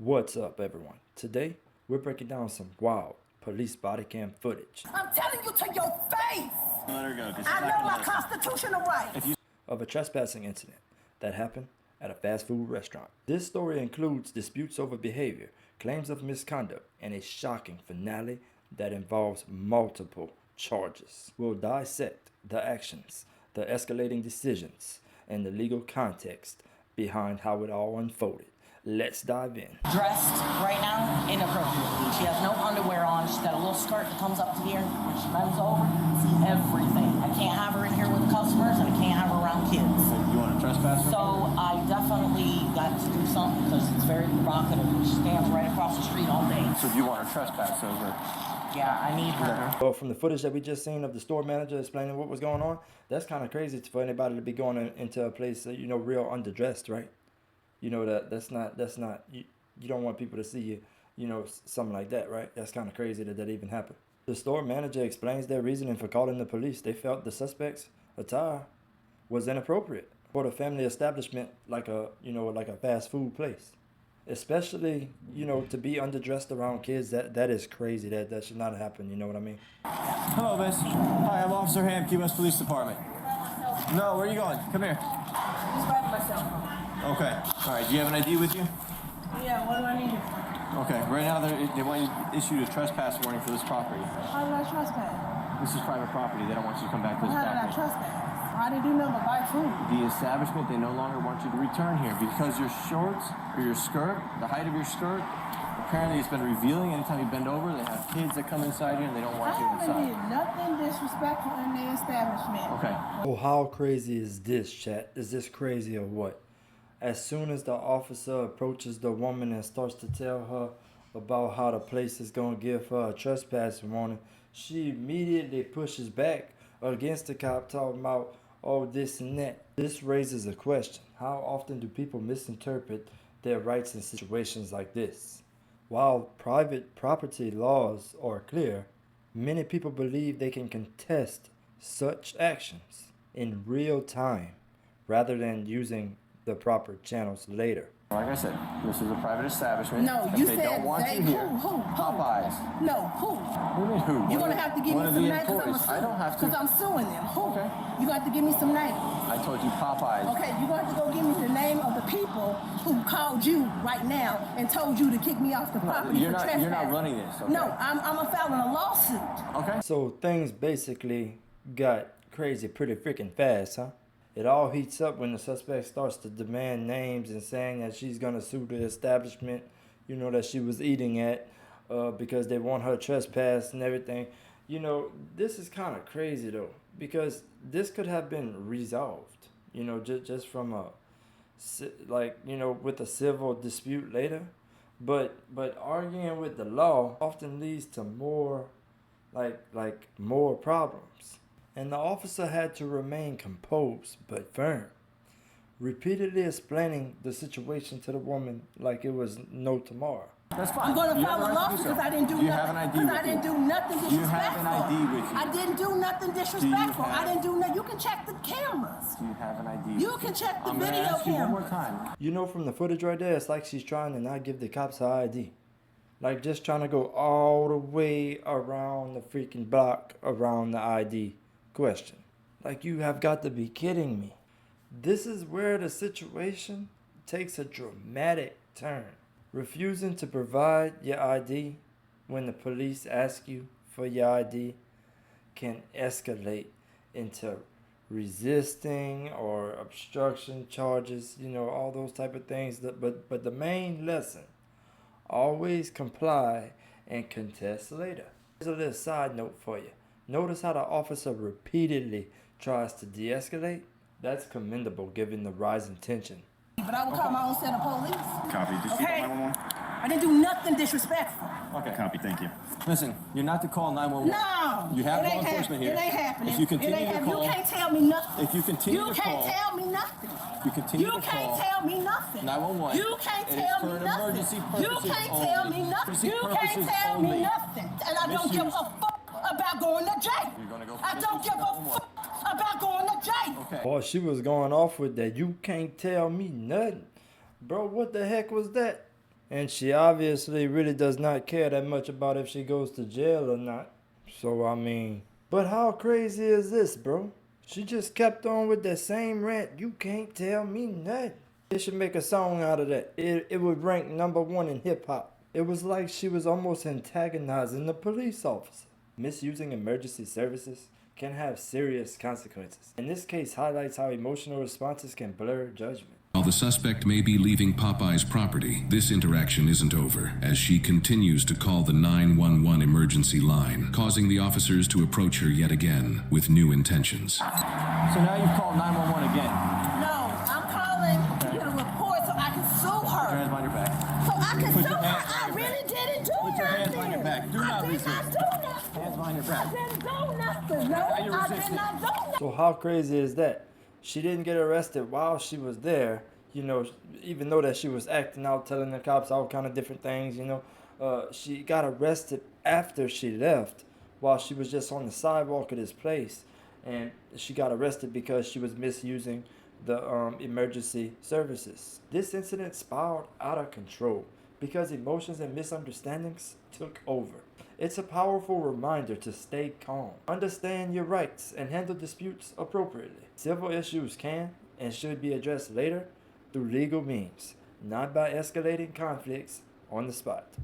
What's up, everyone? Today, we're breaking down some wild police body cam footage I'm telling you to your face! Let her go. I know my constitutional rights. of a trespassing incident that happened at a fast food restaurant. This story includes disputes over behavior, claims of misconduct, and a shocking finale that involves multiple charges. We'll dissect the actions, the escalating decisions, and the legal context behind how it all unfolded. Let's dive in. Dressed right now inappropriately. She has no underwear on. She's got a little skirt that comes up to here. When she bends over, you can see everything. I can't have her in here with customers, and I can't have her around kids. You want to trespass her? So I definitely got to do something because it's very provocative. She stands right across the street all day. So you want to trespass over? Yeah, I need her. Well, from the footage that we just seen of the store manager explaining what was going on, that's kind of crazy for anybody to be going into a place, real underdressed, right? You know, that's not you don't want people to see you, something like that, right? That's kind of crazy that even happened. The store manager explains their reasoning for calling the police. They felt the suspect's attire was inappropriate for the family establishment, like a fast food place. Especially, to be underdressed around kids, that is crazy. That should not happen, you know what I mean? Hello, miss. Hi, I'm Officer Ham, Key West Police Department. No, where are you going? Come here. Just grabbing myself. Okay. All right, do you have an ID with you? Yeah, what do I need? Okay, right now they want you to issue a trespass warning for this property. How did I trespass? This is private property. They don't want you to come back to this How did I property. trespass? I didn't do nothing but buy food. The establishment, they no longer want you to return here because your shorts or your skirt, the height of your skirt, apparently it's been revealing. Anytime you bend over, they have kids that come inside here and they don't want you I haven't inside. did nothing disrespectful in the establishment. Okay. Oh, how crazy is this, chat? Is this crazy or what? As soon as the officer approaches the woman and starts to tell her about how the place is going to give her a trespass warning, she immediately pushes back against the cop, talking about, oh, this and that. This raises a question. How often do people misinterpret their rights in situations like this? While private property laws are clear, many people believe they can contest such actions in real time rather than using the proper channels later. Like I said, this is a private establishment. No, if you they said don't want they, you here. who? Popeyes. No, who? What do you mean who? You're going to have to give me One of some the names employees. I don't have to. because I'm suing them. Who? Okay. You got to give me some names. I told you Popeyes. Okay, you're going to have to go give me the name of the people who called you right now and told you to kick me off the property You're for not. trespassing. You're not running this. Okay? No, I'm filing a lawsuit. Okay. So things basically got crazy pretty freaking fast, huh? It all heats up when the suspect starts to demand names and saying that she's going to sue the establishment, that she was eating at because they want her trespassed and everything. This is kind of crazy, though, because this could have been resolved, just from with a civil dispute later. But arguing with the law often leads to more problems. And the officer had to remain composed but firm, repeatedly explaining the situation to the woman like it was no tomorrow. That's fine. I'm going to You file have a the right to lawsuit do so. because I didn't do You nothing. have an ID Because with I didn't you. do nothing disrespectful. You have an ID with you. I didn't do nothing disrespectful. I didn't do nothing. You can check the cameras. Do you have an ID? You can check the I'm gonna video ask you one more cameras. time. From the footage right there, it's like she's trying to not give the cops her ID. Like just trying to go all the way around the freaking block around the ID question. Like, you have got to be kidding me. This is where the situation takes a dramatic turn. Refusing to provide your ID when the police ask you for your ID can escalate into resisting or obstruction charges, all those type of things. But the main lesson, always comply and contest later. Here's a little side note for you. Notice how the officer repeatedly tries to de-escalate? That's commendable given the rising tension. But I will call my own set of police. Copy. Did you Okay? call 911? I didn't do nothing disrespectful. Okay. Copy. Thank you. Listen, you're not to call 911. No. You have it law ain't enforcement It here. ain't happening. If you continue it ain't to happening. call, You can't tell me nothing. if you continue You to can't call, tell me nothing. you continue You to can't call. tell me nothing. 911. You can't It is tell for me an nothing. emergency You purposes can't only. tell me nothing. Emergency You can't purposes tell me only. nothing. And I don't give a fuck about going to jail. You're gonna go I for don't give a 911. fuck about going to jail. Okay. Boy, she was going off with that. You can't tell me nothing. Bro, what the heck was that? And she obviously really does not care that much about if she goes to jail or not. So, I mean, but how crazy is this, bro? She just kept on with that same rant. You can't tell me nothing. They should make a song out of that. It would rank #1 in hip hop. It was like she was almost antagonizing the police officer. Misusing emergency services can have serious consequences. And this case highlights how emotional responses can blur judgment. While the suspect may be leaving Popeye's property, this interaction isn't over, as she continues to call the 911 emergency line, causing the officers to approach her yet again with new intentions. So now you've called 911 again. No, I'm calling to get a report so I can sue Put your her. hands behind your back. So I can Put sue your her. hands I behind your really back. didn't do Put your nothing. hands behind your back. Do not I did resist. not do nothing. Hands behind your I back. didn't do nothing. No, Now you're I did resisting. not do nothing. So how crazy is that? She didn't get arrested while she was there, you know, even though that she was acting out, telling the cops all kind of different things, you know. She got arrested after she left while she was just on the sidewalk of this place. And she got arrested because she was misusing the emergency services. This incident spiraled out of control because emotions and misunderstandings took over. It's a powerful reminder to stay calm, understand your rights, and handle disputes appropriately. Civil issues can and should be addressed later through legal means, not by escalating conflicts on the spot.